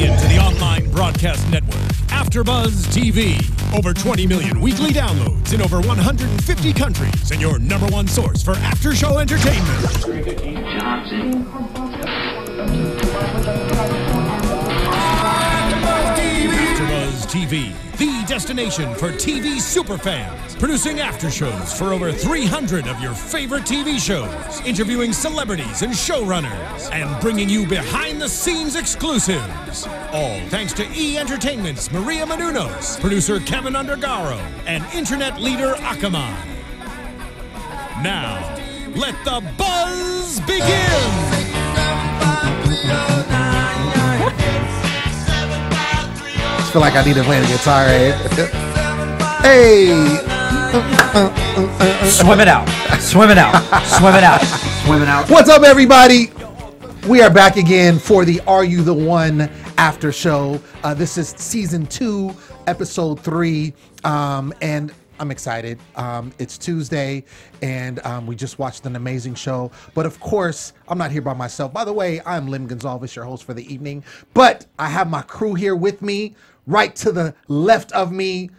into the online broadcast network, AfterBuzz TV. Over 20 million weekly downloads in over 150 countries, and your #1 source for after-show entertainment. AfterBuzz TV, the destination for TV superfans, producing aftershows for over 300 of your favorite TV shows, interviewing celebrities and showrunners, and bringing you behind-the-scenes exclusives. All thanks to E! Entertainment's Maria Menounos, producer Kevin Undergaro, and internet leader Akamai. Now, let the buzz begin! I feel like I need to play the guitar. Hey! Swim it out. Swim it out. Swim it out. Swim it out. What's up, everybody? We are back again for the Are You the One after show. This is season 2, episode 3, and I'm excited. It's Tuesday, and we just watched an amazing show. But of course, I'm not here by myself. By the way, I'm Lem Gonsalves, your host for the evening. But I have my crew here with me. Right to the left of me,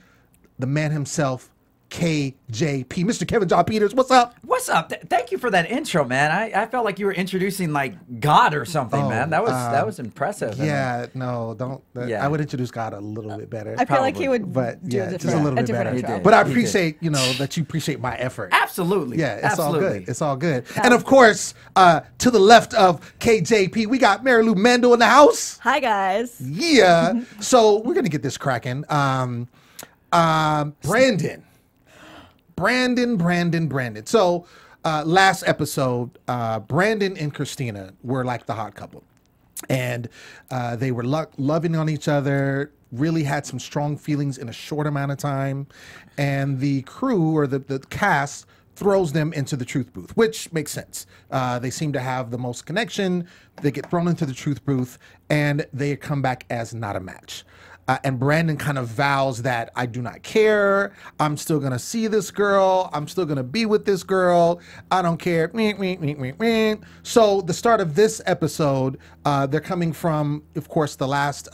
the man himself, KJP, Mr. Kevin John Peters. What's up? What's up? Thank you for that intro, man. I felt like you were introducing like God or something, man. That was impressive. Yeah, no, don't. Yeah. I would introduce God a little bit better. I feel like he would, but do yeah, a just a little bit better. intro. But I appreciate, that you appreciate my effort. Absolutely. Yeah, it's Absolutely. all good. It's all good. And of course, to the left of KJP, we got Marielou Mandl in the house. Hi, guys. Yeah. So we're gonna get this cracking. Brandon. So last episode, Brandon and Christina were like the hot couple, and they were loving on each other. Really had some strong feelings in a short amount of time, and the crew or the cast throws them into the truth booth, which makes sense. They seem to have the most connection. They get thrown into the truth booth, and they come back as not a match. And Brandon kind of vows that I do not care. I'm still going to see this girl. I'm still going to be with this girl. I don't care. So the start of this episode, they're coming from, of course, the last,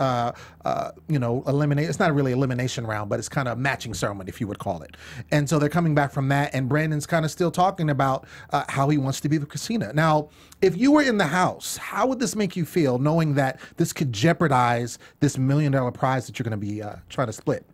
eliminate. It's not really elimination round, but it's kind of matching ceremony, if you would call it. And so they're coming back from that, and Brandon's kind of still talking about how he wants to be with Christina. Now, if you were in the house, how would this make you feel, knowing that this could jeopardize this $1 million prize that you're going to be trying to split?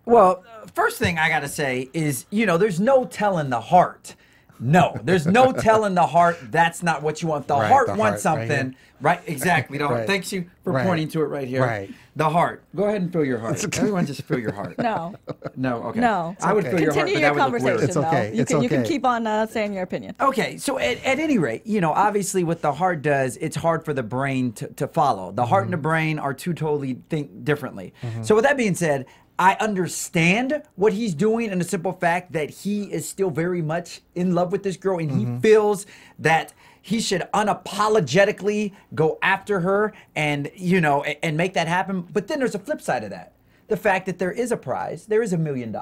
Well, first thing I got to say is, there's no telling the heart. No, there's no telling the heart. That's not what you want. The heart wants something. Right? Exactly. Thanks you for pointing to it right here. Right. The heart. Go ahead and feel your heart. Everyone just feel your heart. No. No, okay. No. I would feel your heart, but Continue that your would look weird. conversation, It's okay. though. You can keep on saying your opinion. Okay, so at any rate, obviously what the heart does, it's hard for the brain to follow. The heart and the brain are two totally think differently. So with that being said, I understand what he's doing in the simple fact that he is still very much in love with this girl, and he feels that he should unapologetically go after her and, and make that happen. But then there's a flip side of that. The fact that there is a prize, there is $1 million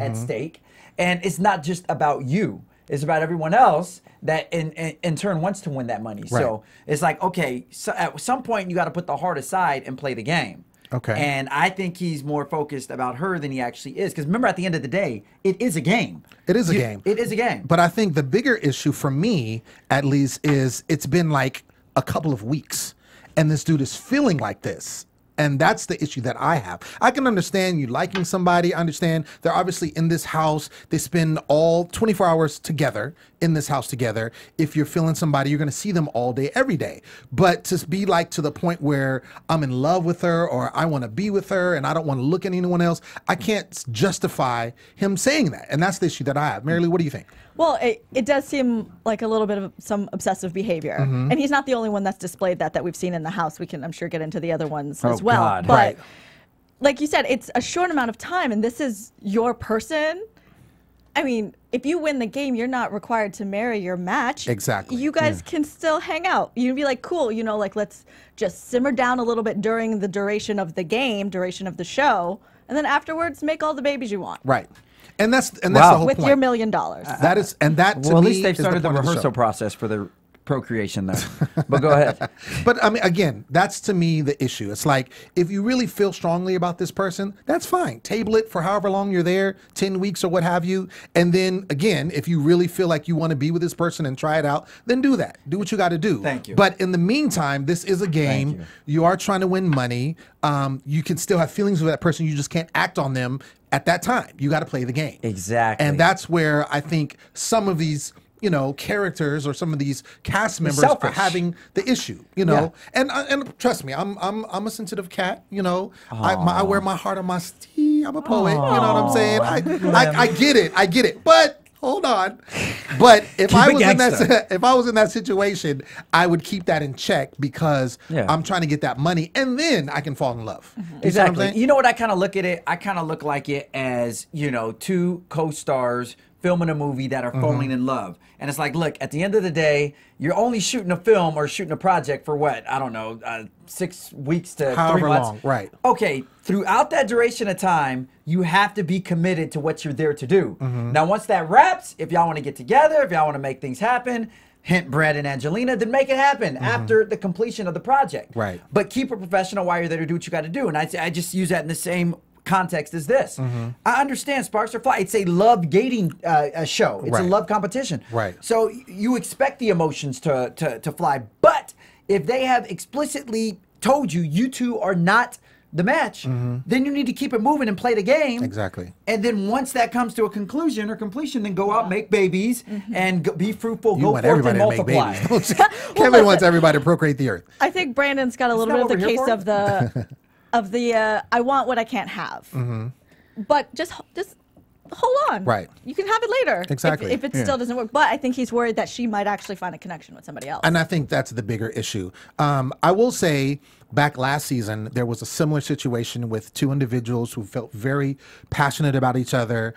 at stake, and it's not just about you. It's about everyone else that in turn wants to win that money. Right. So it's like, okay, so at some point you got to put the heart aside and play the game. Okay. And I think he's more focused about her than he actually is. Because remember, at the end of the day, it is a game. It is a game. It is a game. But I think the bigger issue for me, at least, is it's been like a couple of weeks, and this dude is feeling like this. And that's the issue that I have. I can understand you liking somebody. I understand they're obviously in this house. They spend all 24 hours together in this house together. If you're feeling somebody, you're going to see them all day, every day. But to be like to the point where I'm in love with her, or I want to be with her and I don't want to look at anyone else, I can't justify him saying that. And that's the issue that I have. Marielou, what do you think? Well, it does seem like a little bit of some obsessive behavior. And he's not the only one that's displayed that we've seen in the house. We can, I'm sure, get into the other ones as well. God. But like you said, it's a short amount of time, and this is your person. I mean, if you win the game, you're not required to marry your match. Exactly. You guys can still hang out. You'd be like, cool, let's just simmer down a little bit during the duration of the game, duration of the show, and then afterwards make all the babies you want. Right. And that's the Wow. whole With point. your $1 million. That is, and that to Well, at me least they've is the started the point of the rehearsal show. process for the procreation though. But go ahead. But I mean, again, that's to me the issue. It's like, if you really feel strongly about this person, that's fine. Table it for however long you're there, 10 weeks or what have you. And then again, if you really feel like you want to be with this person and try it out, then do that. Do what you got to do. Thank you. But in the meantime, this is a game. You are trying to win money. You can still have feelings with that person. You just can't act on them at that time. You got to play the game. Exactly. And that's where I think some of these, you know, characters or some of these cast members are having the issue, you know. And trust me, I'm a sensitive cat, you know. I wear my heart on my sleeve. I'm a poet, you know what I'm saying? I get it. But hold on. But if I was in that situation, I would keep that in check because I'm trying to get that money, and then I can fall in love. Exactly. You know what I kind of look at it? I kind of look like it as, you know, two co-stars filming a movie that are falling in love. And it's like, look, at the end of the day, you're only shooting a film or shooting a project for what? I don't know, 6 weeks to however 3 months. long, right. Okay, throughout that duration of time, you have to be committed to what you're there to do. Now, once that wraps, if y'all want to get together, if y'all want to make things happen, hint Brad and Angelina, then make it happen after the completion of the project. Right. But keep it professional while you're there to do what you got to do. And I just use that in the same context as this. I understand sparks are fly. It's a love gating show. It's a love competition. Right. So you expect the emotions to fly. But if they have explicitly told you you two are not the match, then you need to keep it moving and play the game. Exactly. And then once that comes to a conclusion or completion, then go out, make babies, and be fruitful, go forth and multiply. Kevin wants everybody to procreate the earth. I think Brandon's got a little bit of the case of the I want what I can't have. But just hold on. Right. You can have it later. Exactly. If it still doesn't work. But I think he's worried that she might actually find a connection with somebody else. And I think that's the bigger issue. I will say, back last season, there was a similar situation with two individuals who felt very passionate about each other.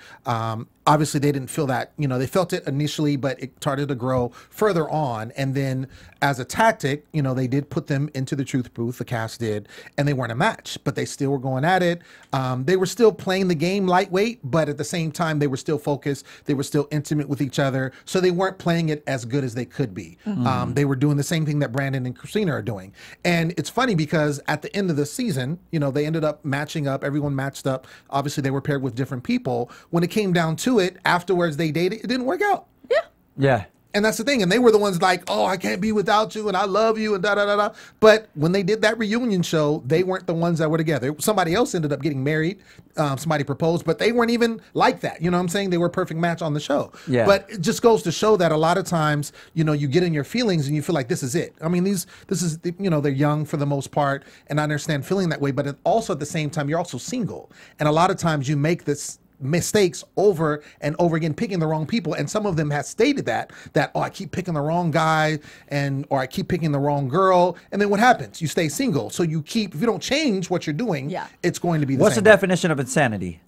Obviously, they didn't feel that, you know, they felt it initially, but it started to grow further on. And then as a tactic, you know, they did put them into the truth booth, the cast did, and they weren't a match, but they still were going at it. They were still playing the game lightweight, but at the same time, they were still focused. They were still intimate with each other. So they weren't playing it as good as they could be. They were doing the same thing that Brandon and Christina are doing. And it's funny because at the end of the season, you know, they ended up matching up. Everyone matched up. Obviously, they were paired with different people. When it came down to it, afterwards they dated, it didn't work out. Yeah. And that's the thing. And they were the ones like, oh, I can't be without you and I love you and da-da-da-da. But when they did that reunion show, they weren't the ones that were together. Somebody else ended up getting married. Somebody proposed, but they weren't even like that. You know what I'm saying? They were a perfect match on the show. Yeah. But it just goes to show that a lot of times, you know, you get in your feelings and you feel like this is it. I mean, this is, you know, they're young for the most part. And I understand feeling that way. But also at the same time, you're also single. And a lot of times you make this mistakes over and over again, picking the wrong people, and some of them have stated that oh, I keep picking the wrong guy, or I keep picking the wrong girl, and then what happens? You stay single. So you keep, if you don't change what you're doing, it's going to be the What's same the definition of insanity?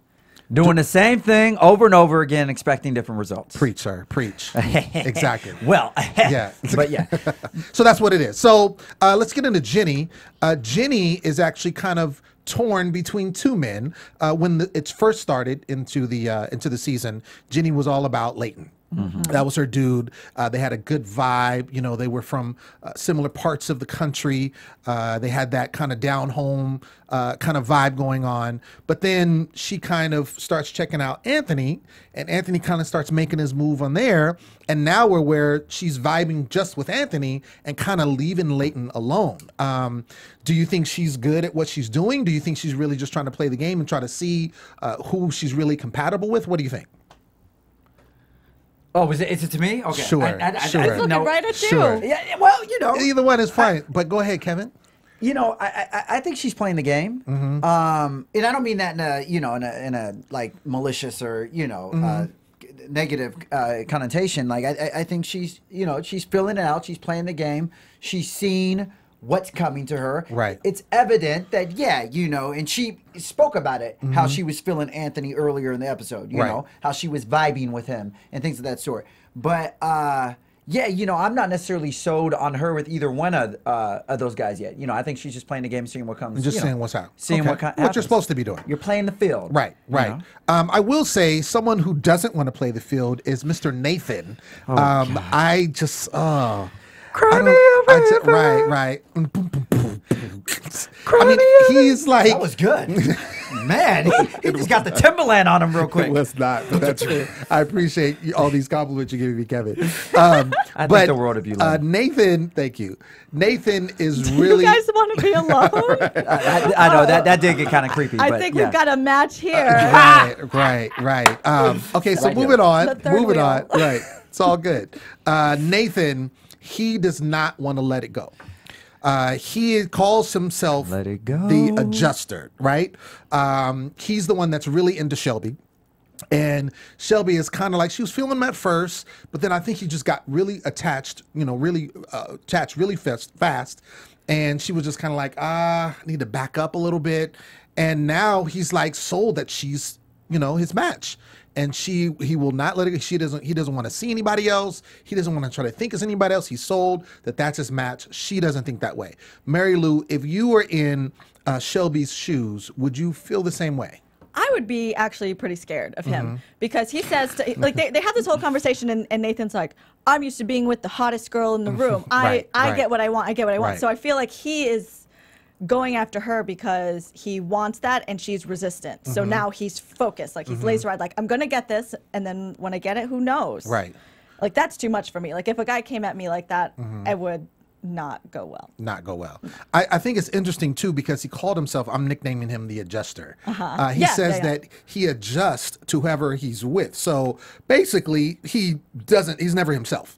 Doing the same thing over and over again, expecting different results. Preach, sir, preach. Exactly. Well, yeah, but yeah. So that's what it is. So let's get into Jenni. Jenni is actually kind of torn between two men. When it first started into the season, Jenni was all about Leighton. That was her dude. They had a good vibe. You know, they were from similar parts of the country. They had that kind of down home kind of vibe going on. But then she kind of starts checking out Anthony, and Anthony kind of starts making his move on there. And now we're where she's vibing just with Anthony and kind of leaving Leighton alone. Do you think she's good at what she's doing? Do you think she's really just trying to play the game and try to see who she's really compatible with? What do you think? Oh, is it to me? Okay. Sure. Sure. It's looking right at you. Sure. Yeah, well, you know. Either one is fine. But go ahead, Kevin. You know, I think she's playing the game. And I don't mean that in a, you know, in a like malicious or, you know, negative connotation. Like I think she's, you know, she's filling it out. She's playing the game. She's seen what's coming to her. Right. It's evident that, yeah, you know, and she spoke about it, how she was feeling Anthony earlier in the episode, you know, how she was vibing with him and things of that sort. But, yeah, you know, I'm not necessarily sold on her with either one of those guys yet. You know, I think she's just playing the game, seeing what comes. Just seeing what's out. Seeing what you're supposed to be doing. You're playing the field. Right, right. You know? I will say someone who doesn't want to play the field is Mr. Nathan. Oh, I just, Right. I mean, he's like, That was good. Man, he just got the Timberland on him real quick. it was not, but that's fair. I appreciate all these compliments you're giving me, Kevin. I think the world of you, Lem. Nathan, thank you. Nathan is really. You guys want to be alone? I know that did get kind of creepy. I but think yeah. we've got a match here. Right. Okay, so Right moving here. on. The third wheel. Right. It's all good. Nathan, he does not want to let it go. He calls himself Let it go. the adjuster, right? He's the one that's really into Shelby. And Shelby is kind of like, she was feeling him at first, but then I think he just got really attached, really fast. And she was just kind of like, I need to back up a little bit. And now he's like sold that she's, his match. And he will not let it. He doesn't want to see anybody else. He doesn't want to try to think as anybody else. He's sold that that's his match. She doesn't think that way. Marielou, if you were in Shelby's shoes, would you feel the same way? I would be actually pretty scared of him because he says, they have this whole conversation and Nathan's like, I'm used to being with the hottest girl in the room. I get what I want. I get what I want. Right. So I feel like he is going after her because he wants that and she's resistant. So now he's focused, like he's laser-eyed, like I'm gonna get this, and then when I get it, who knows? Right. Like that's too much for me. Like if a guy came at me like that, it would not go well. Not go well. I think it's interesting too because he called himself, I'm nicknaming him the adjuster. He says that he adjusts to whoever he's with. So basically he's never himself.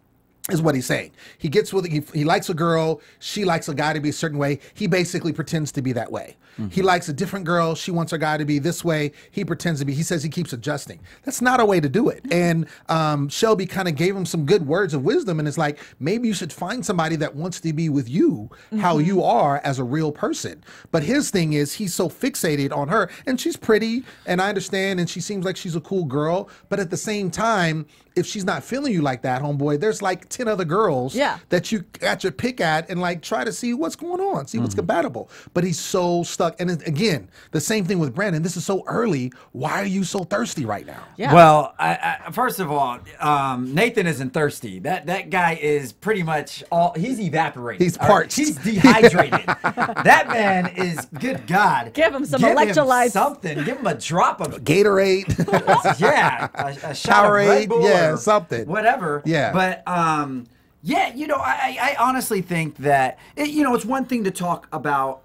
Is what he's saying. He gets with he likes a girl, she likes a guy to be a certain way. He basically pretends to be that way. He likes a different girl, she wants her guy to be this way. He pretends to be. He says he keeps adjusting. That's not a way to do it. And Shelby kind of gave him some good words of wisdom, and it's like maybe you should find somebody that wants to be with you, how you are as a real person. But his thing is he's so fixated on her, and she's pretty, and I understand, and she seems like she's a cool girl. But at the same time, if she's not feeling you like that, homeboy, there's like 10 other girls that you got your pick at and like try to see what's going on, see what's compatible. But he's so stuck. And again, the same thing with Brandon. This is so early. Why are you so thirsty right now? Yeah. Well, first of all, Nathan isn't thirsty. That guy is pretty much he's evaporated. He's parched. He's dehydrated. That man is, good God. Give him some electrolytes. Him something. Give him a drop of Gatorade. yeah, a shot of Red Bull, yeah, something. whatever. Yeah. But yeah, I honestly think that it's one thing to talk about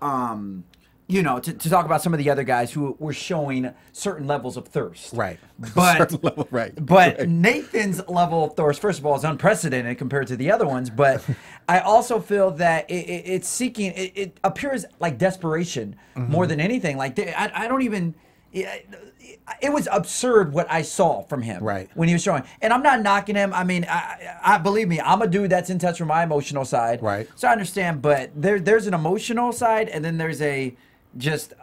to talk about some of the other guys who were showing certain levels of thirst. Right. But Right. Nathan's level of thirst, first of all, is unprecedented compared to the other ones. But I also feel that it's seeking. It appears like desperation more than anything. Like I don't even. It was absurd what I saw from him when he was showing. And I'm not knocking him. I mean, I believe me, I'm a dude that's in touch with my emotional side. Right. So I understand, but there's an emotional side and then there's a just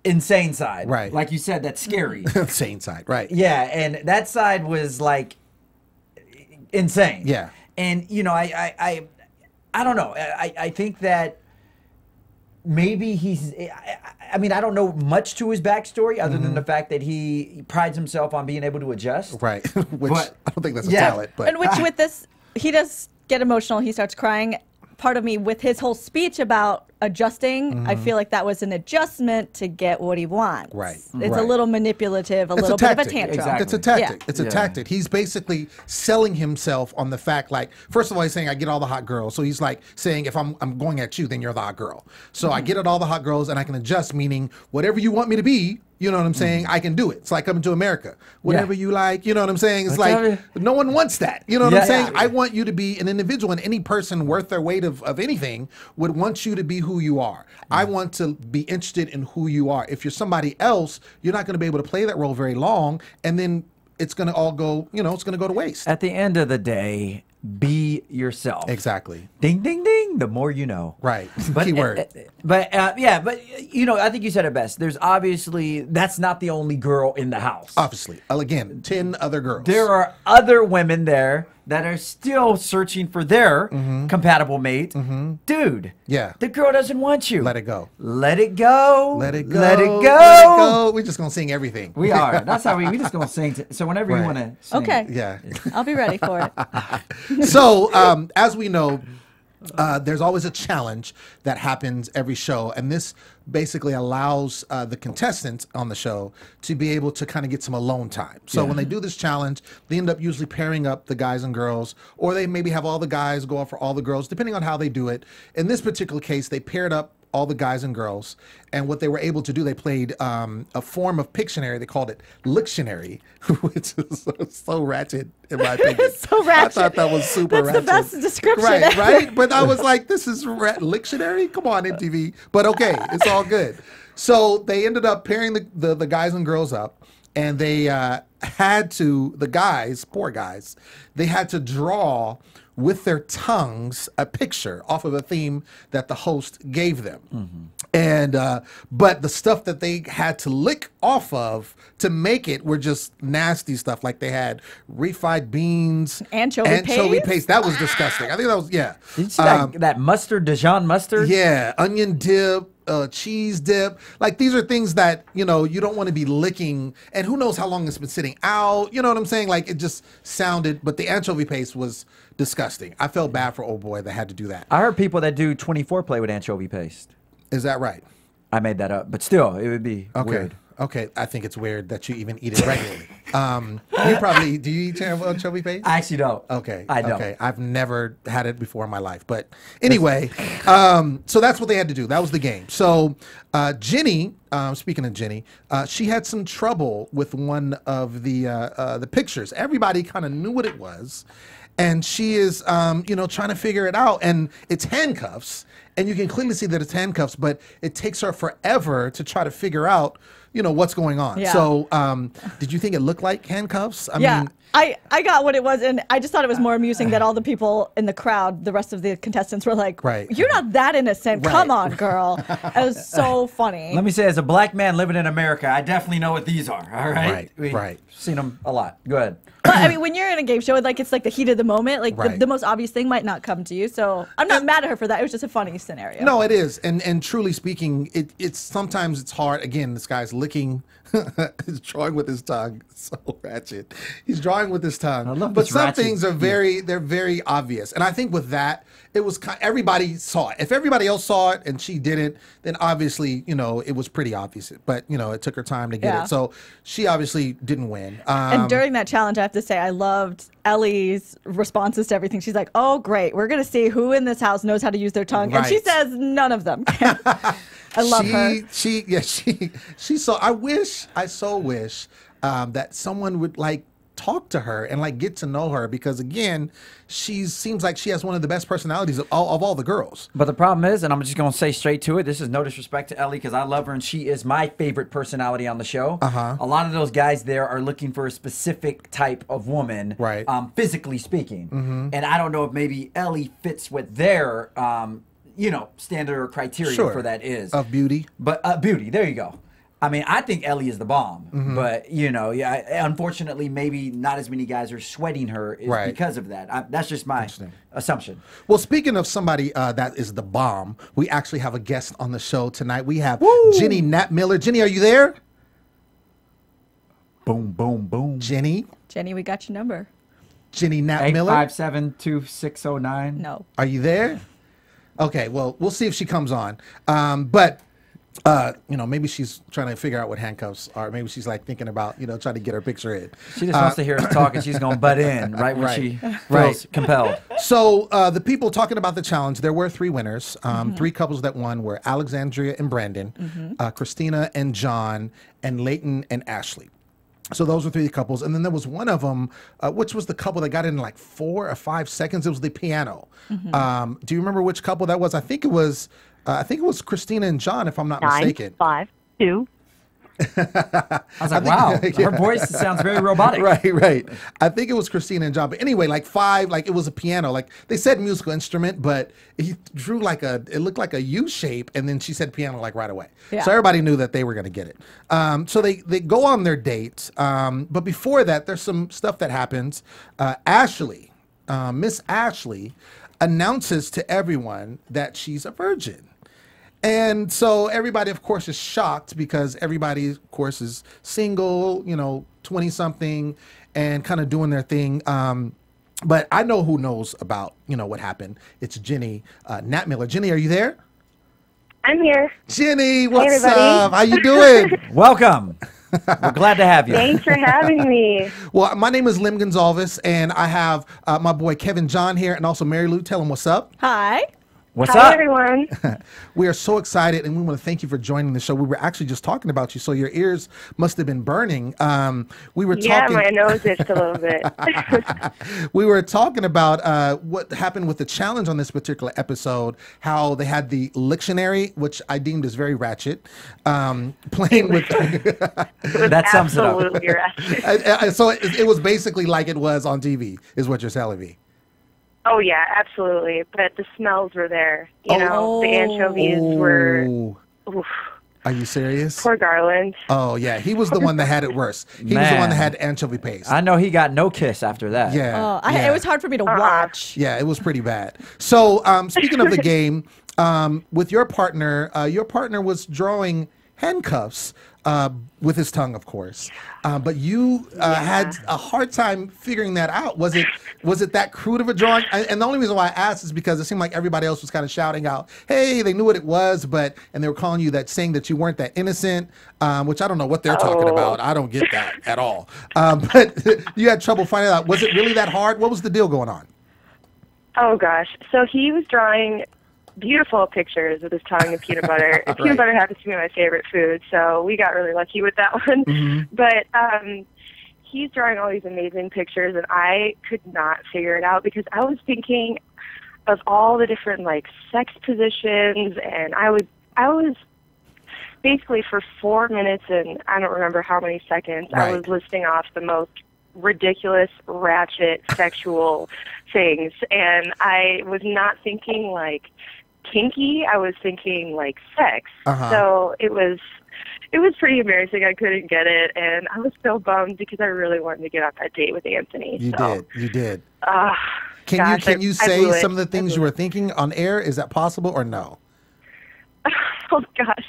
insane side. Right. Like you said, that's scary. Insane side. Right. Yeah, and that side was like insane. Yeah. And I don't know. I think that maybe he's. I mean, I don't know much to his backstory other than the fact that he prides himself on being able to adjust. Right. Which But, I don't think that's a yeah. talent. But And which with this, he does get emotional. He starts crying. Part of me, with his whole speech about adjusting, I feel like that was an adjustment to get what he wants. Right. It's Right. a little manipulative, a it's little a bit of a tactic. tantrum. Exactly. It's a tactic. Yeah. It's a Yeah. tactic. He's basically selling himself on the fact, like, first of all, he's saying, I get all the hot girls. So he's like saying, if I'm going at you, then you're the hot girl. So I get at all the hot girls and I can adjust, meaning whatever you want me to be, you know what I'm saying? I can do it. It's like coming to America. Whatever you like, you know what I'm saying? It's Whatever. like, no one wants that. You know what Yeah, I'm saying? yeah. I want you to be an individual, and any person worth their weight of anything would want you to be who you are. I want to be interested in who you are. If you're somebody else, you're not going to be able to play that role very long, and then it's going to all go, it's going to go to waste. At the end of the day, be yourself. Exactly. Ding, ding, ding. The more you know. Right. But, Keyword. But I think you said it best. There's obviously, that's not the only girl in the house. Obviously. Again, 10 other girls. There are other women there that are still searching for their compatible mate. Dude. Yeah. The girl doesn't want you. Let it go. Let it go. Let it go. Let it go. Let it go. We're just going to sing everything. We are. That's how we just going to sing. So whenever you Right. want to sing. Okay. Yeah. I'll be ready for it. So, as we know, There's always a challenge that happens every show, and this basically allows the contestants on the show to be able to kind of get some alone time. So when they do this challenge, they end up usually pairing up the guys and girls, or they maybe have all the guys go out for all the girls, depending on how they do it. In this particular case, they paired up all the guys and girls, and what they were able to do, they played a form of Pictionary. They called it Lictionary, which is so ratchet in my opinion. So ratchet. I thought that was super ratchet. That's the best description Right, ever. right? But I was like, this is Lictionary? Come on, MTV. But okay, it's all good. So they ended up pairing the guys and girls up, and they had to, the guys, poor guys, they had to draw with their tongues a picture off of a theme that the host gave them. And but the stuff that they had to lick off of to make it were just nasty stuff. Like they had refried beans, Anchovy paste. That was disgusting. I think that was Did you see that mustard, Dijon mustard? yeah, onion dip, cheese dip. Like these are things that, you know, you don't want to be licking, and who knows how long it's been sitting out. You know what I'm saying? Like it just sounded, but the anchovy paste was disgusting. I felt bad for old boy that had to do that. I heard people that do 24 play with anchovy paste. Is that right? I made that up, but still, it would be weird. Okay, I think it's weird that you even eat it regularly. Do you eat anchovy paste? I actually don't. Okay. I don't. Okay. I've never had it before in my life. But anyway, so that's what they had to do. That was the game. So Jenni, speaking of Jenni, she had some trouble with one of the pictures. Everybody kind of knew what it was. And she is, trying to figure it out. And it's handcuffs. And you can clearly see that it's handcuffs, but it takes her forever to try to figure out, what's going on. Yeah. So did you think it looked like handcuffs? I mean, I got what it was, and I just thought it was more amusing that all the people in the crowd, the rest of the contestants were like, Right. "You're not that innocent. Right. Come on, girl." It was so funny. Let me say, as a black man living in America, I definitely know what these are. All right, Right. Seen them a lot. Go ahead. But I mean, when you're in a game show, it's like the heat of the moment. Like Right. the most obvious thing might not come to you. So I'm not mad at her for that. It was just a funny scenario. No, it is, and truly speaking, it's sometimes it's hard. Again, this guy's licking, he's drawing with his tongue, so ratchet. He's drawing with his tongue. I love but this some ratchet. things are they're very obvious, and I think with that, it was everybody saw it. If everybody else saw it and she didn't, then obviously it was pretty obvious. But it took her time to get Yeah. it, so she obviously didn't win. And during that challenge, I have to say, I loved Ellie's responses to everything. She's like, "Oh, great. We're going to see who in this house knows how to use their tongue." And she Right. says none of them can. I love her. She saw. I so wish that someone would talk to her and get to know her, because again, seems like she has one of the best personalities of all the girls. But the problem is, and I'm just going to say straight to it, this is no disrespect to Ellie because I love her and she is my favorite personality on the show. A lot of those guys there are looking for a specific type of woman, Right. Physically speaking. And I don't know if maybe Ellie fits what their, standard or criteria Sure. for that is. Of beauty. But beauty, there you go. I mean, I think Ellie is the bomb, but unfortunately, maybe not as many guys are sweating her Right. because of that. That's just my assumption. Well, speaking of somebody that is the bomb, we actually have a guest on the show tonight. We have Jenni Knapmiller. Jenni, are you there? Boom, boom, boom. Jenni Jenni, we got your number. Jenni Knapmiller. 857-2609. No. Are you there? Okay, well, we'll see if she comes on. But maybe she's trying to figure out what handcuffs are. Maybe she's thinking about, trying to get her picture in. She just wants to hear us talk, and she's going to butt in right when she feels compelled. So the people talking about the challenge, there were 3 winners. 3 couples that won were Alexandria and Brandon, Christina and John, and Leighton and Ashley. So those were 3 couples, and then there was one of them, which was the couple that got in 4 or 5 seconds. It was the piano. Do you remember which couple that was? I think it was Christina and John, if I'm not mistaken. 9, 5, 2. I was like, wow, her voice sounds very robotic. Right. I think it was Christina and John. But anyway, 5, it was a piano. They said musical instrument, but he drew it looked like a U shape, and then she said piano right away. Yeah. So everybody knew that they were going to get it. So they go on their date. But before that, there's some stuff that happens. Miss Ashley, announces to everyone that she's a virgin. And so everybody, of course, is shocked because everybody, of course, is single, 20-something and kind of doing their thing. But I know who knows about, what happened. It's Jenni Knapmiller. Jenni, are you there? I'm here. Jenni, what's everybody. up? How you doing? Welcome. We're glad to have you. Thanks for having me. Well, my name is Lem Gonsalves, and I have my boy Kevin John here, and also Marielou. Tell him what's up. Hi. What's Hi, up? everyone. We are so excited, and we want to thank you for joining the show. We were actually just talking about you, so your ears must have been burning. We were talking. My nose itched a little bit. We were talking about what happened with the challenge on this particular episode, how they had the lictionary, which I deemed as very ratchet, playing with. That sums it up. Absolutely ratchet. So it was basically like it was on TV, is what you're telling me. Oh, yeah, absolutely. But the smells were there. You know, the anchovies were... Oof. Are you serious? Poor Garland. Oh, yeah. He was the one that had it worse. He was the one that had anchovy paste. I know he got no kiss after that. Yeah. It was hard for me to watch. Yeah, it was pretty bad. So, speaking of the game, with your partner was drawing handcuffs with his tongue, of course. But you had a hard time figuring that out. Was it that crude of a drawing? And the only reason why I asked is because it seemed like everybody else was kind of shouting out, "Hey!" They knew what it was, and they were calling you that, saying that you weren't that innocent, which I don't know what they're talking about. I don't get that at all. But you had trouble finding out. Was it really that hard? What was the deal going on? Oh, gosh. So he was drawing beautiful pictures with his tongue and peanut butter. And peanut butter happens to be my favorite food, so we got really lucky with that one. Mm-hmm. But he's drawing all these amazing pictures, and I could not figure it out because I was thinking of all the different sex positions, and I was basically for 4 minutes and I don't remember how many seconds I was listing off the most ridiculous, ratchet, sexual things, and I was not thinking kinky. I was thinking sex. So it was pretty embarrassing. I couldn't get it, and I was so bummed because I really wanted to get on that date with Anthony. You did. Gosh, can you say some of the things you were thinking on air? Is that possible or no? Oh gosh,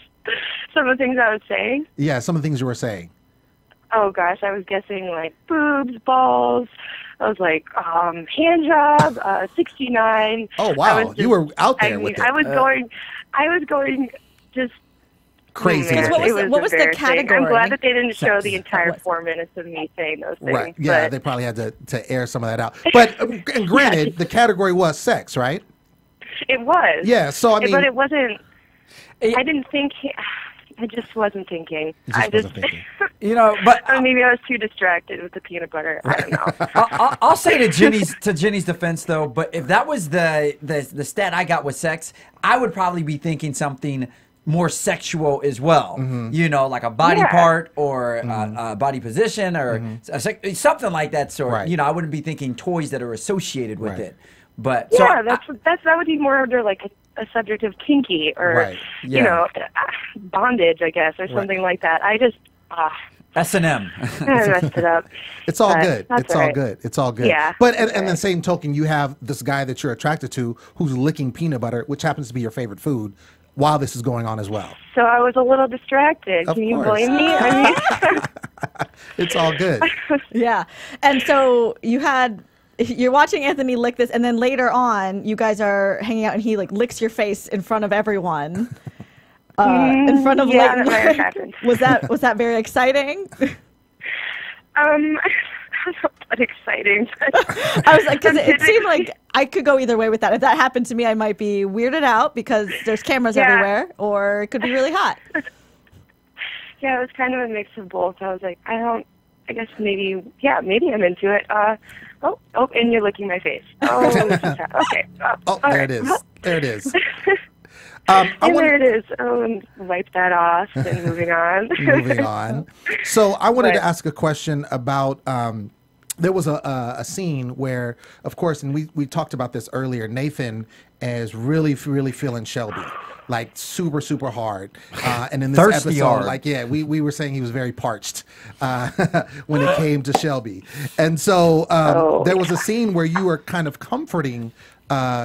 some of the things I was saying. Yeah, some of the things you were saying. Oh gosh, I was guessing boobs, balls. I was hand job, 69. Oh wow, you were out there with it. I was going just crazy. What was the category? I'm glad that they didn't show the entire 4 minutes of me saying those things. Right. Yeah, they probably had to air some of that out. But and granted, the category was sex, right? It was. Yeah. So I mean, but it wasn't. I didn't think. I just wasn't thinking. Wasn't thinking. But maybe I was too distracted with the peanut butter. I don't know. I'll say to Jenni's defense though, but if that was the stat I got with sex, I would probably be thinking something more sexual as well. Mm-hmm. Like a body part or a body position or something like that sort. Right. I wouldn't be thinking toys that are associated with it. But yeah, that would be more under a subject of kinky or bondage, I guess, or something like that. I just S&M. I messed it up. It's all good. It's all good. It's all good. Yeah. But and the same token, you have this guy that you're attracted to who's licking peanut butter, which happens to be your favorite food, while this is going on as well. So I was a little distracted. Can you blame me? It's all good. Yeah. And so you're watching Anthony lick this, and then later on, you guys are hanging out, and he licks your face in front of everyone. In front of that might have happened. Was that very exciting? Not exciting. But I was because it seemed like I could go either way with that. If that happened to me, I might be weirded out because there's cameras everywhere, or it could be really hot. Yeah, it was kind of a mix of both. I was like, I guess maybe I'm into it. And you're licking my face. Oh, okay. There it is. There it is. There it is. And wipe that off and moving on. Moving on. So I wanted to ask a question about, there was a scene where, of course, and we talked about this earlier, Nathan is really, really feeling Shelby. Super, super hard. And in this Thirsty episode, hard. we were saying he was very parched when it came to Shelby. And so there was a scene where you were kind of comforting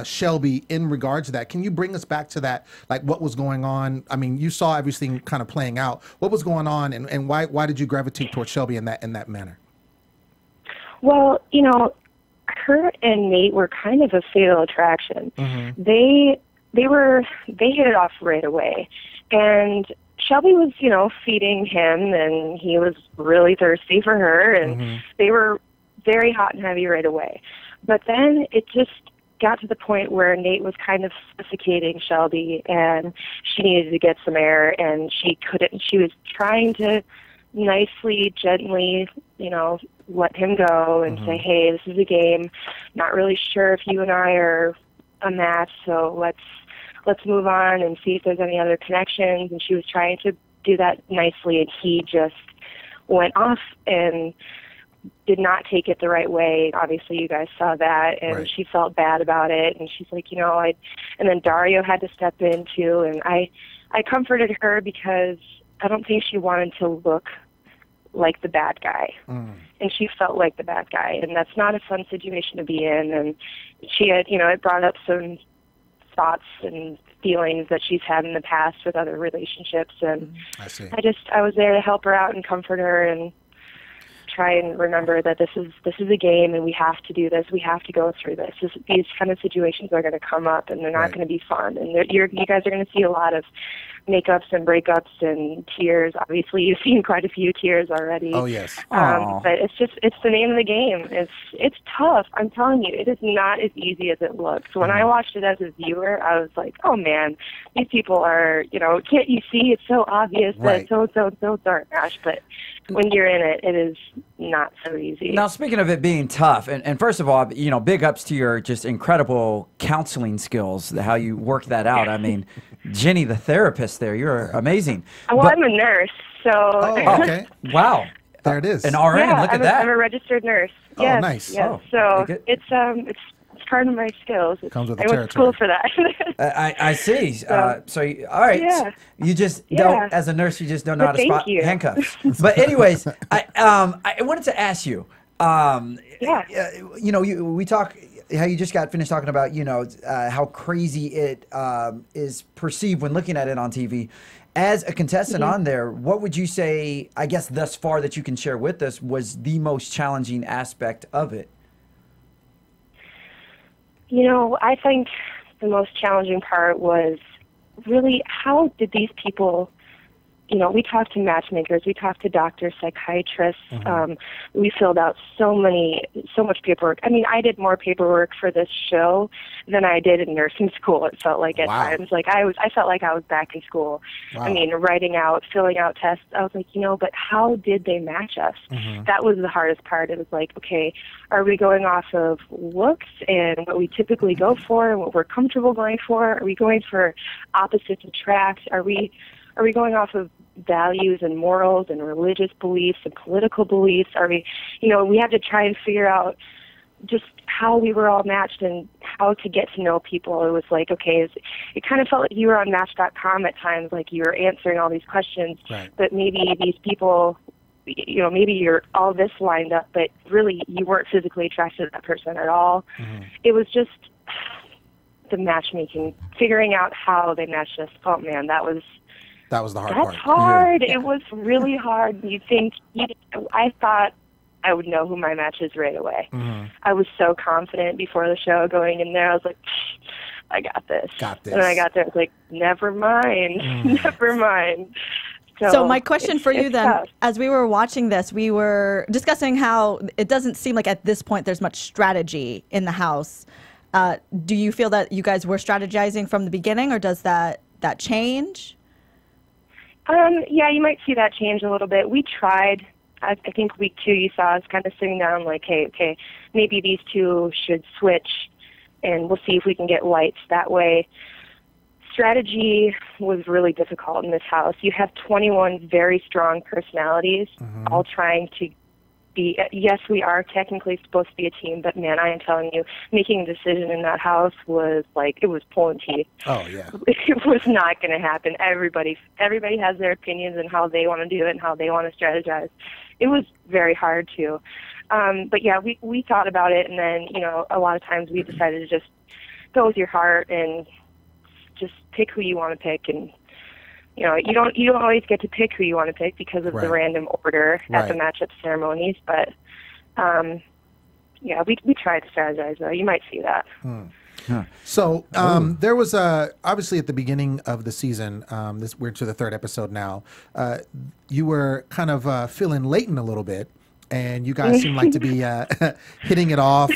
Shelby in regards to that. Can you bring us back to that? What was going on? I mean, you saw everything kind of playing out. What was going on, and why did you gravitate towards Shelby in that manner? Well, her and Nate were kind of a fatal attraction. They hit it off right away. And Shelby was, feeding him, and he was really thirsty for her, and they were very hot and heavy right away. But then it just got to the point where Nate was kind of suffocating Shelby, and she needed to get some air, and she couldn't. She was trying to nicely, gently, let him go and say, hey, this is a game. Not really sure if you and I are a match, so let's move on and see if there's any other connections. And she was trying to do that nicely, and he just went off and did not take it the right way. Obviously, you guys saw that, and she felt bad about it. And she's like, and then Dario had to step in too. And I comforted her because I don't think she wanted to look like the bad guy. And she felt like the bad guy, and that's not a fun situation to be in. And she had, it brought up some thoughts and feelings that she's had in the past with other relationships. And I was there to help her out and comfort her and try and remember that this is a game, and we have to do this. We have to go through this. These kind of situations are going to come up, and they're not going to be fun. And you guys are going to see a lot of makeups and breakups and tears. Obviously, you've seen quite a few tears already. Oh yes. But it's the name of the game. It's tough. I'm telling you, it is not as easy as it looks. When I watched it as a viewer, I was like, oh man, these people are, can't you see? It's so obvious that it's so dark. Gosh, but when you're in it, it is not so easy. Now, speaking of it being tough, and first of all, big ups to your just incredible counseling skills, how you work that out. I mean, Jenny, the therapist there, you're amazing. Well, I'm a nurse, so... Oh, okay. Wow. There it is. An RN, look at that. I'm a registered nurse. Oh, yes, nice. Yes. Oh, so it's part of my skills. Comes with the I went to school for that. I see. All right. Yeah. You just don't, as a nurse, you just don't know how to spot you. handcuffs. But anyways, I wanted to ask you, we talk, how you just got finished talking about, how crazy it is perceived when looking at it on TV. As a contestant on there, what would you say, I guess thus far that you can share with us, was the most challenging aspect of it? I think the most challenging part was really how did these people, we talked to matchmakers, we talked to doctors, psychiatrists, we filled out so much paperwork. I mean, I did more paperwork for this show than I did in nursing school. It felt like at times, I felt like I was back in school. Wow. I mean, filling out tests. I was like, but how did they match us? That was the hardest part. It was like, okay, are we going off of looks and what we typically go for and what we're comfortable going for? Are we going for opposites attract? Are we going off of values and morals and religious beliefs and political beliefs? Are we, we had to try and figure out just how we were all matched and how to get to know people. It was like, okay, it kind of felt like you were on Match.com at times, like you were answering all these questions, but maybe these people, maybe you're all this lined up, but really you weren't physically attracted to that person at all. It was just the matchmaking, figuring out how they matched us. Oh man, that was the hard part. That's hard. Yeah. It was really hard. I thought I would know who my match is right away. I was so confident before the show going in there. I was like, I got this. And I got there. I was like, never mind. Never mind. So my question for you then, tough. as we were watching this, we were discussing how it doesn't seem like at this point there's much strategy in the house. Do you feel that you guys were strategizing from the beginning, or does that change? Yeah, you might see that change a little bit. We tried. I think week 2 you saw us kind of sitting down like, hey, okay, maybe these two should switch, and we'll see if we can get lights that way. Strategy was really difficult in this house. You have 21 very strong personalities, all trying to be, yes, we are technically supposed to be a team, but man, I am telling you, making a decision in that house was like, it was pulling teeth. Oh, yeah. It was not going to happen. Everybody has their opinions and how they want to do it and how they want to strategize. It was very hard to. But yeah, we thought about it, and then, a lot of times we decided to just go with your heart and just pick who you want to pick. And you don't always get to pick who you want to pick because of the random order at the matchup ceremonies, but yeah, we try to strategize though. You might see that. So there was obviously at the beginning of the season, we're to the third episode now, you were kind of feeling Leighton a little bit. And you guys seem like to be hitting it off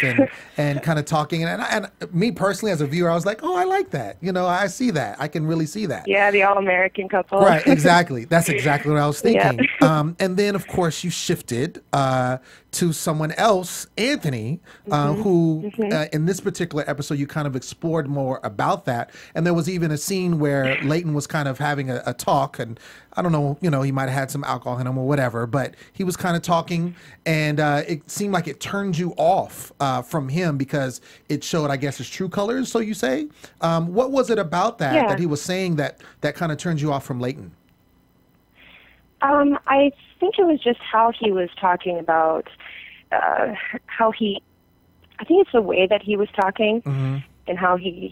and kind of talking. And me personally, as a viewer, I was like, oh, I like that. You know, I see that. I can really see that. Yeah, the all-American couple. Right, exactly. That's exactly what I was thinking. Yeah. And then, of course, you shifted to someone else, Anthony, who in this particular episode, you kind of explored more about that. And there was even a scene where Leighton was kind of having a talk. And I don't know, you know, he might have had some alcohol in him or whatever, but he was kind of talking. And it seemed like it turned you off from him because it showed, I guess, his true colors, so you say. What was it about that he was saying that kind of turned you off from Leighton? I think it was just how he was talking about I think it's the way that he was talking and how he's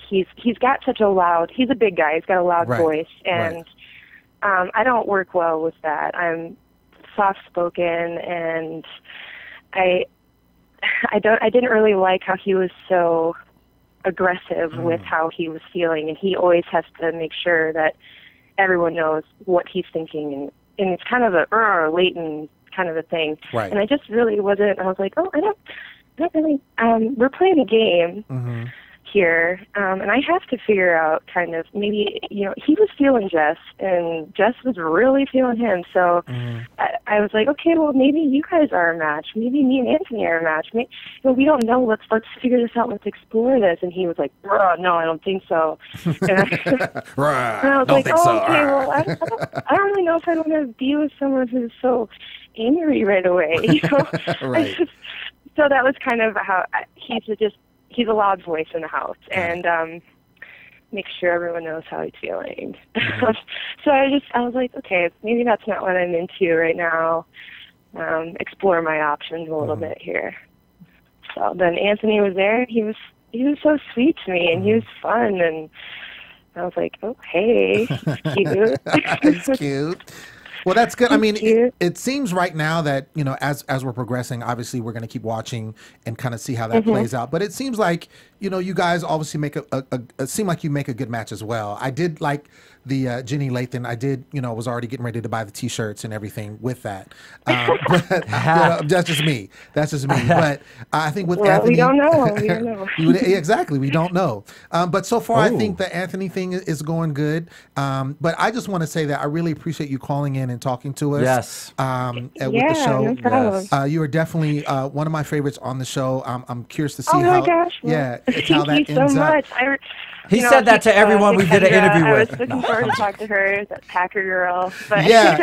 got such a loud, he's a big guy, he's got a loud voice, and I don't work well with that. I'm soft-spoken, and I didn't really like how he was so aggressive with how he was feeling, and he always has to make sure that everyone knows what he's thinking, and it's kind of a Leighton kind of a thing. Right. And I just really wasn't. I was like, oh, I don't really. We're playing a game here, and I have to figure out kind of maybe, you know, he was feeling Jess, and Jess was really feeling him. So I was like, okay, well, maybe you guys are a match. Maybe me and Anthony are a match. Maybe, you know, we don't know. Let's figure this out. Let's explore this. And he was like, no, I don't think so. And I was like, okay, well, I don't really know if I want to be with someone who's so angry right away. You know? Right. So that was kind of how he's a loud voice in the house, and make sure everyone knows how he's feeling. So I was like, okay, maybe that's not what I'm into right now. Explore my options a little bit here. So then Anthony was there. He was so sweet to me, and he was fun, and I was like, oh, hey, he's cute. He's cute. Well, that's good. I mean, it seems right now that, you know, as we're progressing, obviously we're going to keep watching and kind of see how that plays out. But it seems like, you know, you guys obviously make it seem like you make a good match as well. I did like the Jenni Lathan. I did, you know, was already getting ready to buy the T-shirts and everything with that. But you know, that's just me. But I think with Anthony, we don't know. Exactly, we don't know. But so far, I think the Anthony thing is going good. But I just want to say that I really appreciate you calling in and talking to us. Yes. With the show. No problem. You are definitely one of my favorites on the show. I'm curious to see how. Oh my gosh! Well, thank how that you so ends much. up. He said that to everyone we did an interview with. I was looking forward to talk to her, that Packer girl. But yeah.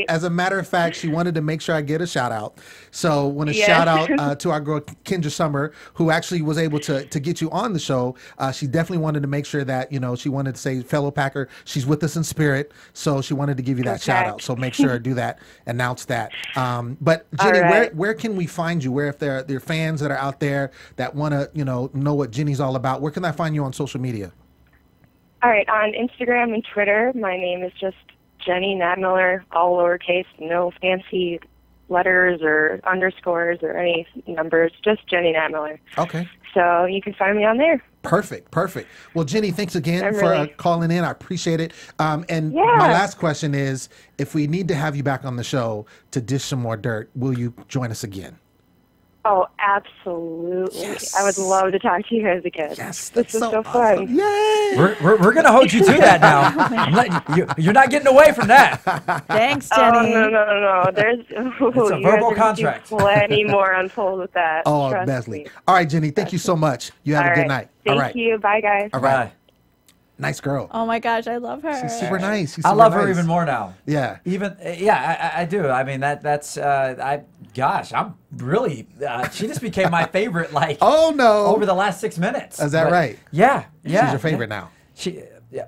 As a matter of fact, she wanted to make sure I get a shout out. So, want to shout out to our girl Kendra Summer, who actually was able to get you on the show. She definitely wanted to make sure that, you know, she wanted to say, fellow Packer, she's with us in spirit. So she wanted to give you that shout out. So make sure to do that, announce that. But Jenni, where can we find you? Where, if there are fans that are out there that want to, you know what Jenni's all about, where can I find you on social media? All right, on Instagram and Twitter, my name is just Jenni Knapmiller, all lowercase, no fancy letters or underscores or any numbers, just Jenni Knapmiller. Okay. So you can find me on there. Perfect. Well, Jenni, thanks again for calling in. I appreciate it. And my last question is, if we need to have you back on the show to dish some more dirt, will you join us again? Oh, absolutely. Yes. I would love to talk to you guys again. Yes, this is so fun. Yay! We're going to hold you to that now. You're not getting away from that. Thanks, Jenni. Oh, no. There's it's a verbal contract. Plenty more unfold with that. Oh, Leslie. All right, Jenni, thank you so much. You have a good night. Thank you. Bye, guys. All right. Bye. Nice girl. Oh my gosh, I love her. She's super nice. I love her even more now. Yeah. I do. I mean, I'm really, she just became my favorite, like, over the last 6 minutes. Is that right? Yeah. She's your favorite now.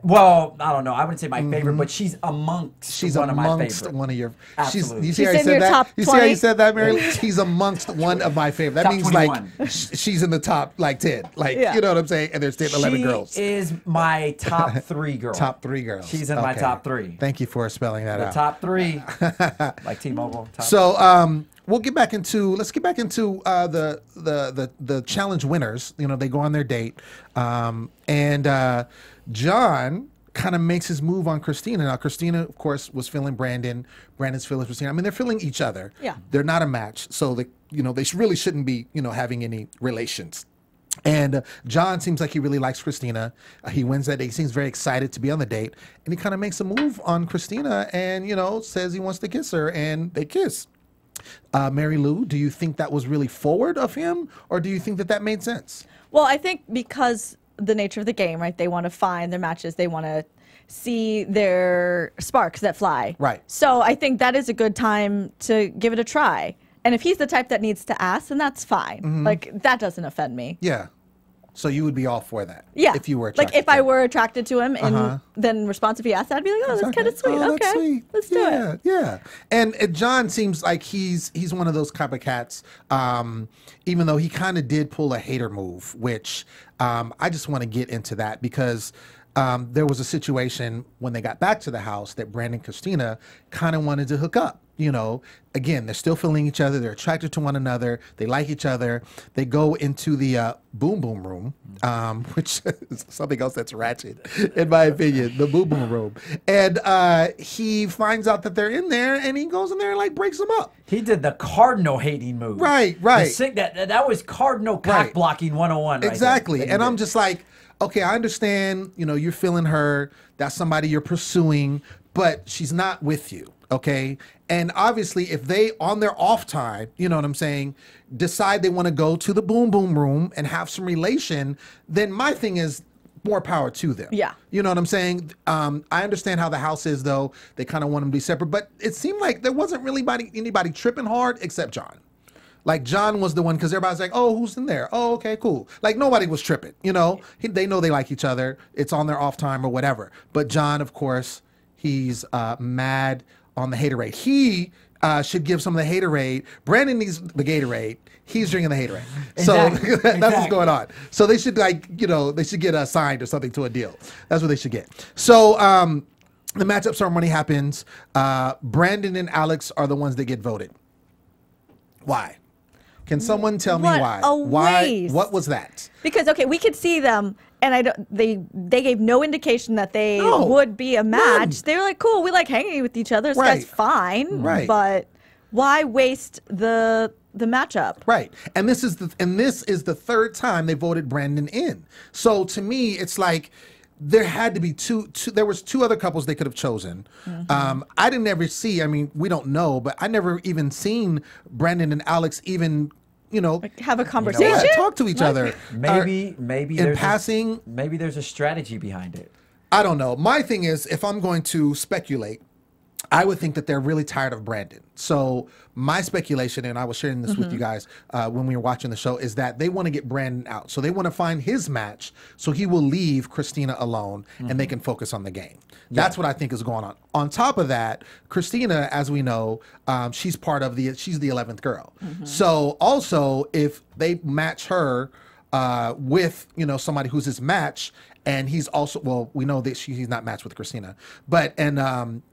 Well, I don't know. I wouldn't say my favorite, but she's amongst one of my favorites. One of your. Absolutely. You see how you said that? You see how you said that, Mary? She's amongst one of my favorite. That Top means 21. Like she's in the top like 10. Like you know what I'm saying? And there's 10, 11 girls. She is my top 3 girl. Top 3 girls. She's in my top 3. Thank you for spelling that out. The top 3, like T-Mobile. So let's get back into the challenge winners. You know, they go on their date, and John kind of makes his move on Christina. Now, Christina, of course, was feeling Brandon. Brandon's feeling Christina. I mean, they're feeling each other. Yeah. They're not a match, so they really shouldn't be, having any relations. And John seems like he really likes Christina. He wins that date. He seems very excited to be on the date, and he kind of makes a move on Christina, and says he wants to kiss her, and they kiss. Marielou, do you think that was really forward of him, or do you think that made sense? Well, I think because the nature of the game, right? They want to find their matches. They want to see their sparks that fly. Right. So I think that is a good time to give it a try. And if he's the type that needs to ask, then that's fine. Like, that doesn't offend me. Yeah. So you would be all for that? Yeah. If you were attracted like, if to I him. were attracted to him, and then response if he asked, I'd be like, oh, that's kind of sweet. Oh, okay. that's sweet. Let's do it. Yeah. And John seems like he's one of those type of cats, even though he kind of did pull a hater move, which I just want to get into that because there was a situation when they got back to the house that Brandon and Christina kind of wanted to hook up. Again, they're still feeling each other. They're attracted to one another. They like each other. They go into the boom boom room, which is something else that's ratchet, in my opinion, the boom boom room. And he finds out that they're in there, and he goes in there and, like, breaks them up. He did the cardinal hating move. Right. That was cardinal cock blocking 101. Exactly. Right there. And I'm just like, okay, I understand, you're feeling her. That's somebody you're pursuing, but she's not with you. Okay. And obviously, if they, on their off time, you know what I'm saying, decide they want to go to the boom boom room and have some relation, then my thing is more power to them. Yeah. You know what I'm saying? I understand how the house is, though. They kind of want them to be separate, but it seemed like there wasn't really anybody tripping hard except John. Like, John was the one, because everybody's like, oh, who's in there? Oh, okay, cool. Like, nobody was tripping, They know they like each other. It's on their off time or whatever. But John, of course, he's mad on the haterade. He should give some of the haterade. Brandon needs the Gatorade. He's drinking the haterade. Exactly. So that's what's going on. So they should, they should get assigned or something to a deal. That's what they should get. So the matchup ceremony happens. Brandon and Alex are the ones that get voted. Why? Can someone tell me why? Why? What was that? Because, okay, we could see them, and they gave no indication that they would be a match. None. They were like, cool, we like hanging with each other. This guy's fine. Right. But why waste the matchup? Right. And this is the third time they voted Brandon in. So to me, it's like there had to be two there was two other couples they could have chosen. I didn't ever see, we don't know, but I never even seen Brandon and Alex even Like, have a conversation? yeah, talk to each other. Maybe in passing. Maybe there's a strategy behind it. I don't know. My thing is, if I'm going to speculate, I would think that they're really tired of Brandon. So my speculation, and I was sharing this with you guys when we were watching the show, is that they want to get Brandon out. So they want to find his match so he will leave Christina alone and they can focus on the game. That's what I think is going on. On top of that, Christina, as we know, she's the 11th girl. So also, if they match her with, somebody who's his match, and he's also, well, we know that he's not matched with Christina, but, and,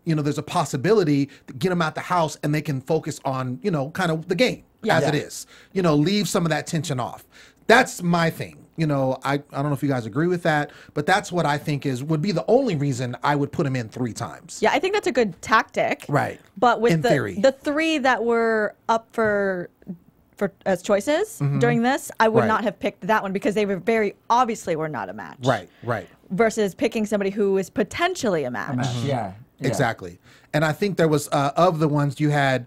there's a possibility to get him out the house and they can focus on, kind of the game as it is, leave some of that tension off. That's my thing. I don't know if you guys agree with that, but that's what I think would be the only reason I would put him in 3 times. Yeah, I think that's a good tactic. Right. But with In theory. the 3 that were up for as choices during this, I would not have picked that one because they were very obviously were not a match. Right. Versus picking somebody who is potentially a match. Yeah. Exactly. And I think there was, of the ones you had,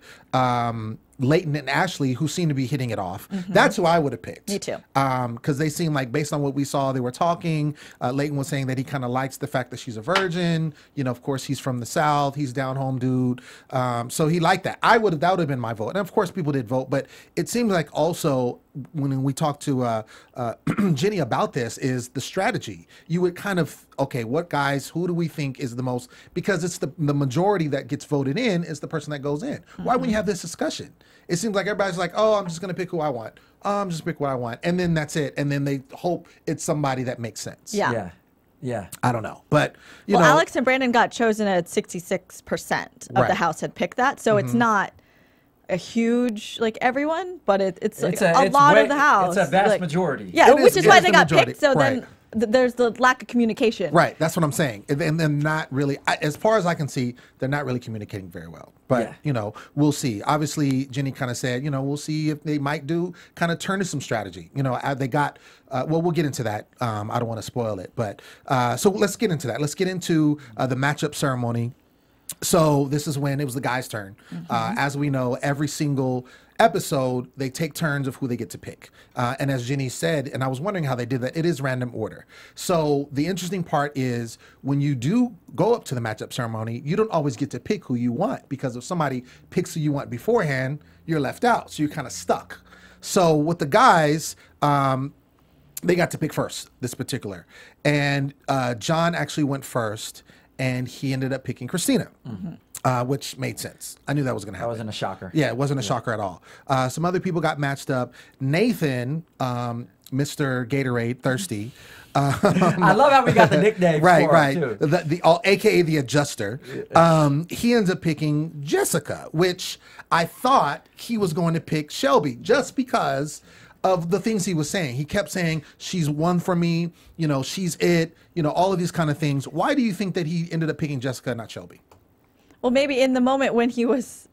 Leighton and Ashley, who seemed to be hitting it off. That's who I would have picked. Me too. Because they seemed like, based on what we saw, they were talking. Leighton was saying that he kind of likes the fact that she's a virgin. Of course, he's from the South. He's down home dude. So he liked that. That would have been my vote. And of course, people did vote. But it seems like also, when we talked to Jenni about this, is the strategy. You would kind of, okay, what guys, who do we think is the most, because it's the majority that gets voted in is the person that goes in. Why wouldn't you have this discussion? It seems like everybody's like, oh, I'm just going to pick who I want. I'm just pick what I want. And then that's it. And then they hope it's somebody that makes sense. Yeah. I don't know. But, you know. Alex and Brandon got chosen at 66% of the house had picked that. So it's not a huge like everyone, but it's like It's a lot of the house. It's a vast like, majority. Yeah, It which is, is yeah, why it's they the got majority. picked. So Right. then there's the lack of communication. Right, that's what I'm saying. And then not really, as far as I can see, they're not really communicating very well. But, Yeah. you know, we'll see. Obviously, Jenni kind of said, you know, we'll see if they might kind of turn to some strategy. You know, they got, well, we'll get into that. I don't want to spoil it. But, so let's get into that. Let's get into the matchup ceremony. So this is when it was the guy's turn. As we know, every single episode, they take turns of who they get to pick. And as Jenni said, and I was wondering how they did that, it is random order. So the interesting part is when you do go up to the matchup ceremony, you don't always get to pick who you want, because if somebody picks who you want beforehand, you're left out. So you're kind of stuck. So with the guys, they got to pick first, this particular. And John actually went first, and he ended up picking Christina. Which made sense. I knew that was going to happen. That wasn't a shocker. Yeah, it wasn't a shocker at all. Some other people got matched up. Nathan, Mr. Gatorade, Thirsty. I love how we got the nickname Right, for right. him, too. AKA the Adjuster. He ends up picking Jessica, which I thought he was going to pick Shelby just because of the things he was saying. He kept saying, she's one for me, you know, she's it, you know, all of these kind of things. Why do you think that he ended up picking Jessica, not Shelby? Well, maybe in the moment when he was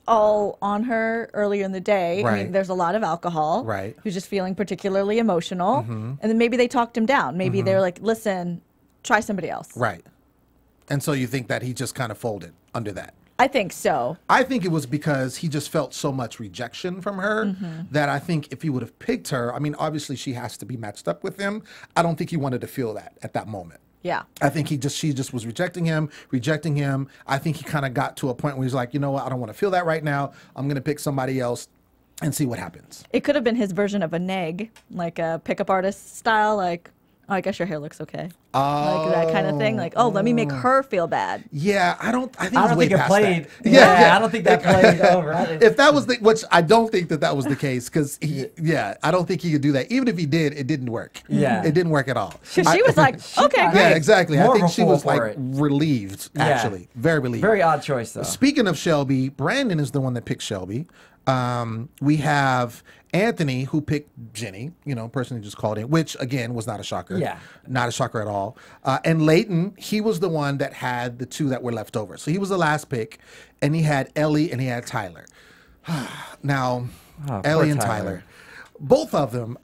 all on her earlier in the day, I Right. mean, there's a lot of alcohol. Right. He was just feeling particularly emotional. And then maybe they talked him down. Maybe they were like, listen, try somebody else. Right. And so you think that he just kind of folded under that? I think so. I think it was because he just felt so much rejection from her that I think if he would have picked her, I mean, obviously she has to be matched up with him. I don't think he wanted to feel that at that moment. Yeah. I think she just was rejecting him. I think he kind of got to a point where he's like, you know what, I don't want to feel that right now. I'm going to pick somebody else and see what happens. It could have been his version of a neg, like a pickup artist style, like, oh, I guess your hair looks okay. Like that kind of thing. Like, oh, let me make her feel bad. Yeah, I think I it's don't way think it past played. that. Yeah, I don't think that played over. If that was which I don't think that was the case, because I don't think he could do that. Even if he did, it didn't work. Yeah. It didn't work at all. She was like, okay, got- great. Yeah, exactly. More I of think a she was fool for like it. relieved, Yeah. actually. Very relieved. Very odd choice, though. Speaking of Shelby, Brandon is the one that picked Shelby. We have Anthony, who picked Jenni, you know, person who just called in, which again was not a shocker. Yeah. Not a shocker at all. And Leighton, he was the one that had the two that were left over. So he was the last pick, and he had Ellie and he had Tyler. Now, Oh, Ellie poor and Tyler. Tyler, both of them,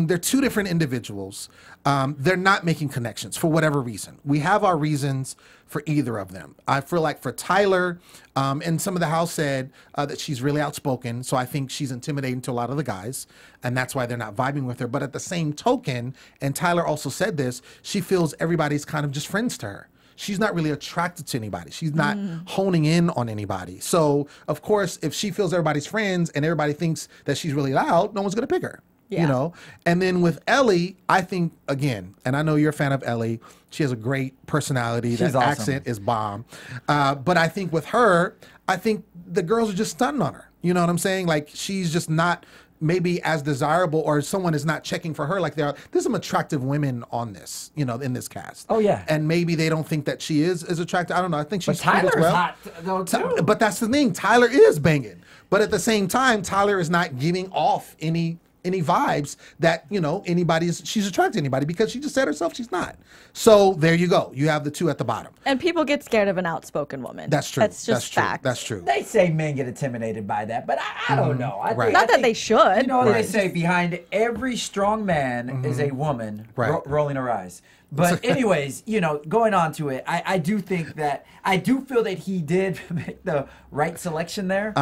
they're two different individuals. They're not making connections for whatever reason. We have our reasons for either of them. I feel like for Tyler, and some of the house said that she's really outspoken, so I think she's intimidating to a lot of the guys, and that's why they're not vibing with her. But at the same token, and Tyler also said this, she feels everybody's kind of just friends to her. She's not really attracted to anybody. She's not honing in on anybody. So, of course, if she feels everybody's friends and everybody thinks that she's really loud, no one's going to pick her. Yeah. You know? And then with Ellie, I think, again, and I know you're a fan of Ellie, she has a great personality. She's That awesome. accent is bomb. But I think with her, I think the girls are just stunting on her. You know what I'm saying? Like, she's just not maybe as desirable, or someone is not checking for her like they are. There's some attractive women on this, you know, in this cast. Oh, yeah. And maybe they don't think that she is as attractive. I don't know. I think she's cute as Tyler's well. hot, though, too. But that's the thing. Tyler is banging. But at the same time, Tyler is not giving off any vibes that, you know, she's attracted to anybody, because she just said herself she's not. So there you go. You have the two at the bottom. And people get scared of an outspoken woman. That's true. That's just That's true. fact. That's true. They say men get intimidated by that, but I don't know. I Right. Not that they should. You know what Right. they say? Behind every strong man is a woman Right. rolling her eyes. But anyways, you know, going on to it, I do think that I do feel that he did make the right selection there.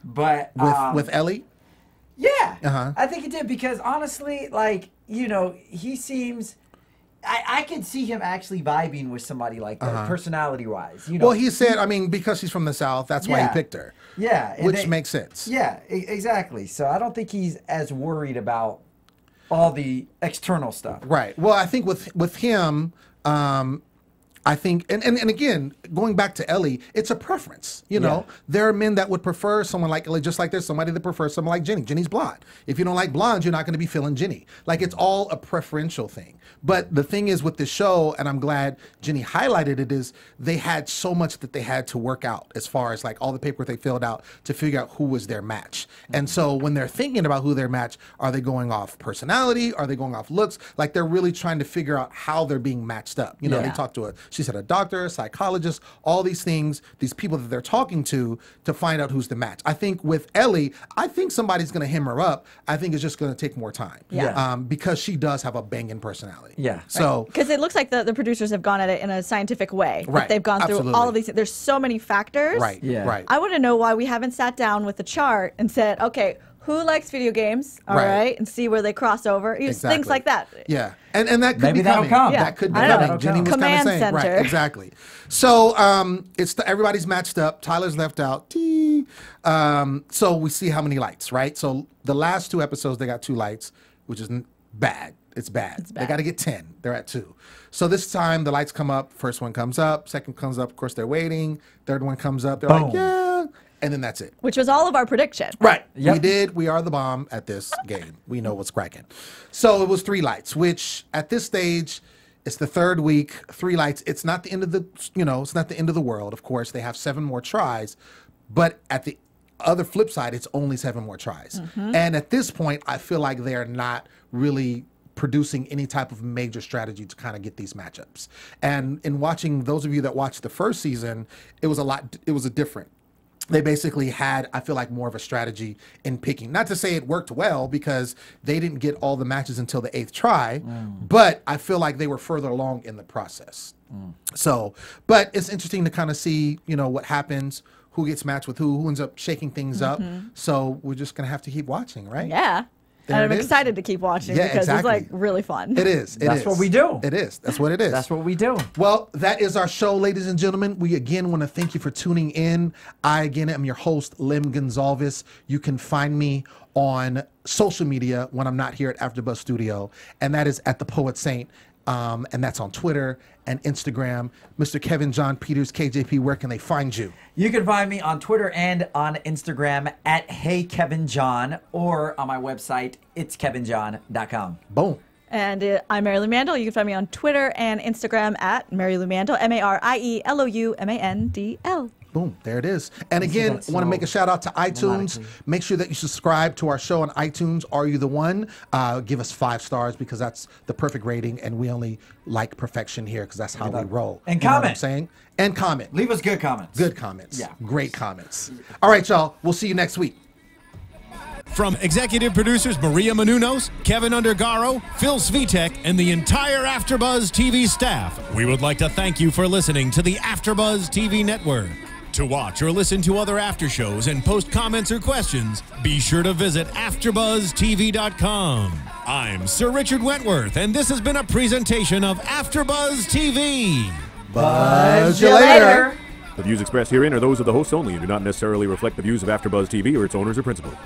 But With Ellie? yeah, I think he did, because honestly, like, you know, he seems. I could see him actually vibing with somebody like that, personality-wise. You know, Well, he said, I mean, because she's from the South, that's why he Yeah. picked her. yeah, and Which makes sense. Yeah, exactly. So I don't think he's as worried about all the external stuff. Right. Well, I think with him, I think, and again, going back to Ellie, it's a preference. You know, there are men that would prefer someone like Ellie, just like there's somebody that prefers someone like Jenni. Jenni's blonde. If you don't like blondes, you're not going to be feeling Jenni. Like, it's all a preferential thing. But the thing is with this show, and I'm glad Jenni highlighted it, is they had so much that they had to work out as far as like all the paperwork they filled out to figure out who was their match. And so when they're thinking about who their match, are they going off personality? Are they going off looks? Like, they're really trying to figure out how they're being matched up. You know, they talk to she said a doctor, a psychologist, all these things, these people that they're talking to find out who's the match. I think with Ellie, I think somebody's going to hem her up. I think it's just going to take more time. Because she does have a banging personality. So because it looks like the producers have gone at it in a scientific way. Like they've gone through all of these. There's so many factors. I want to know why we haven't sat down with the chart and said, okay, who likes video games? All right, and see where they cross over. Things like that. Yeah, and that could be that'll coming. come. That could be coming. Jenni was kind of saying, center. right? Exactly. So everybody's matched up. Tyler's left out. So we see how many lights, right? So the last 2 episodes they got 2 lights, which is bad. It's bad. They got to get 10. They're at 2. So this time the lights come up. First one comes up. Second comes up. Of course they're waiting. Third one comes up. They're like, yeah. And then that's it. Which was all of our prediction. Right. We did. We are the bomb at this game. We know what's cracking. So it was 3 lights, which at this stage, it's the 3rd week. 3 lights. It's not the end of the, it's not the end of the world. Of course, they have 7 more tries, but at the other flip side, it's only 7 more tries. And at this point, I feel like they're not really producing any type of major strategy to kind of get these matchups. And in watching, those of you that watched the first season, it was a different. They basically had, I feel like, more of a strategy in picking. Not to say it worked well, because they didn't get all the matches until the 8th try, but I feel like they were further along in the process. So, but it's interesting to kind of see, what happens, who gets matched with who ends up shaking things up. So we're just going to have to keep watching, right? Yeah. And I'm excited to keep watching because it's like really fun. It is. That's what we do. It is. That's what it is. That's what we do. Well, that is our show, ladies and gentlemen. We again want to thank you for tuning in. I again am your host, Lem Gonsalves. You can find me on social media when I'm not here at AfterBuzz Studio, and that is at the Poet Saint. And that's on Twitter and Instagram. Mr. Kevin John Peters, KJP, where can they find you? You can find me on Twitter and on Instagram at HeyKevinJohn, or on my website, itskevinjohn.com. Boom. And I'm Marielou Mandl. You can find me on Twitter and Instagram at Marielou Mandl, MarielouMandl. Boom, there it is. And again, I want to make a shout out to iTunes. Make sure that you subscribe to our show on iTunes. Are You the One? Give us 5 stars, because that's the perfect rating, and we only like perfection here because that's how we roll. And you know comment. what I'm saying? And comment. Leave us good comments. Good comments. Yeah. Great comments. All right, y'all. We'll see you next week. From executive producers Maria Menounos, Kevin Undergaro, Phil Svitek, and the entire AfterBuzz TV staff, we would like to thank you for listening to the AfterBuzz TV network. To watch or listen to other after shows and post comments or questions, be sure to visit AfterBuzzTV.com. I'm Sir Richard Wentworth, and this has been a presentation of AfterBuzz TV. Buzz you later. The views expressed herein are those of the hosts only and do not necessarily reflect the views of AfterBuzz TV or its owners or principals.